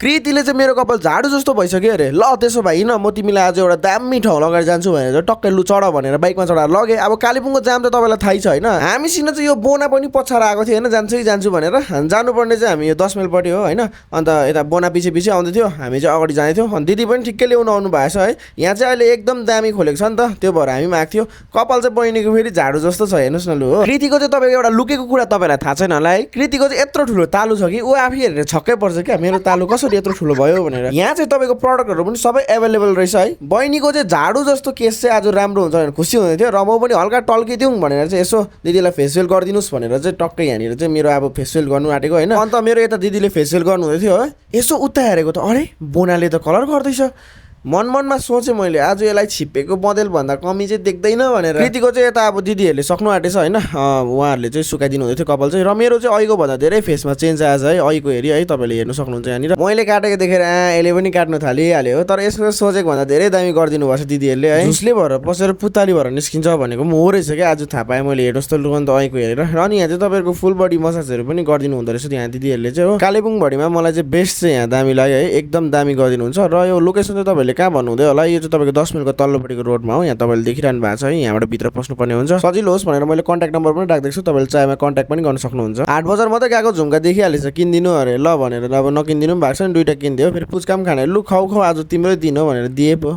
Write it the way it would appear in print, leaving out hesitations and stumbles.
कृतिले चाहिँ मेरो कपाल झाडु जस्तो भइसक्यो अरे। ल त्यसो भए न म तिमीलाई आज एउटा दामी ठाउँ लगाएर जान्छु भनेर टक्कै लु चढ भनेर बाइकमा चढाएर लगे। अब कालेबुङको जाम त तपाईँलाई थाहै छ होइन, हामीसँग चाहिँ यो बोना पनि पछाडि आएको थियो होइन, जान्छु भनेर। जानुपर्ने चाहिँ हामी यो 10 माइलपट्टि हो होइन, अन्त यता बोना पछि आउँदै थियो, हामी चाहिँ अगाडि जाँदै थियौँ। अनि दिदी पनि ठिक्कै ल्याउनु आउनु भएको छ है। यहाँ चाहिँ अहिले एकदम दामी खोलेको छ नि त, त्यो भएर हामी आएको थियो। कपाल चाहिँ बहिनीको फेरि झाडु जस्तो छ हेर्नुहोस् न लु हो। कृतिको चाहिँ तपाईँको एउटा लुकेको कुरा तपाईँलाई थाहा छैन होला है, कृतिको चाहिँ यत्रो ठुलो तालु छ कि ऊ आफै हेरेर छक्कै पर्छ क्या, मेरो तालु कसरी यत्रो ठुलो भयो भनेर। यहाँ चाहिँ तपाईँको प्रडक्टहरू पनि सबै एभाइलेबल रहेछ है। बहिनीको चाहिँ झाडु जस्तो केस चाहिँ आज राम्रो हुन्छ भनेर खुसी हुँदै थियो र म पनि हल्का टल्किदिउँ भनेर चाहिँ यसो दिदीलाई फेसियल गरिदिनुहोस् भनेर चाहिँ टक्कै यहाँनिर चाहिँ मेरो अब फेसियल गर्नु आँटेको होइन। अन्त मेरो यता दिदीले फेसियल गर्नु हुँदै थियो है, यसो उता हेरेको त अरे बोनाले त कलर गर्दैछ। मनमा सोचेँ मैले आज यसलाई छिप्पेको बँदेल भन्दा कमी चाहिँ देख्दैन भनेर। कृतिको चाहिँ यता अब दिदीहरूले सक्नु आँटेछ होइन, उहाँहरूले चाहिँ सुकाइदिनु हुँदै थियो कपाल चाहिँ। र मेरो चाहिँ अहिलेको भन्दा धेरै फेसमा चेन्ज आएछ है, अहिलेको हेरी है, तपाईँले हेर्नु सक्नुहुन्छ यहाँनिर। मैले काटेको देखेर यसले पनि काट्नु थालिहाल्यो हो, तर यसको सोचेको भन्दा धेरै दामी गरिदिनु भएको छ दिदीहरूले है। झुसले भएर पसेर पुताली भएर निस्किन्छ भनेको पनि हो रहेछ क्या, आज थाहा पाएँ मैले। हेर्नुहोस् त लुगन त अहिलेको हेरेर। र अनि यहाँ चाहिँ तपाईँको फुल बडी मसाजहरू पनि गरिदिनु हुँदो रहेछ यहाँ दिदीहरूले चाहिँ हो। कालेबुङ भरिमा मलाई चाहिँ बेस्ट चाहिँ यहाँ दामी लाग्यो है, एकदम दामी गरिदिनुहुन्छ। र यो लोकेसन चाहिँ तपाईँहरूले कहाँ भन्नुहुँदै होला, यो चाहिँ तपाईँको 10 माइलको तल्लोपट्टिको रोडमा हो। यहाँ तपाईँले देखिरहनु भएको छ है, यहाँबाट भित्र पस्नुपर्ने हुन्छ। सजिलो होस् भनेर मैले कन्ट्याक्ट नम्बर पनि राखिदिएको छु, तपाईँले चाहेमा कन्ट्याक्ट पनि गर्न सक्नुहुन्छ। 8 बजार मात्रै गएको झुम्का देखिहालेछ, किनिदिनु अरे ल भनेर। अब नकिनिदिनु पनि भएको छ नि, 2टा किनिदियो। फेरि पुच्का पनि खाने, लु खाऊ आज तिम्रै दिन हो भनेर दिए पो।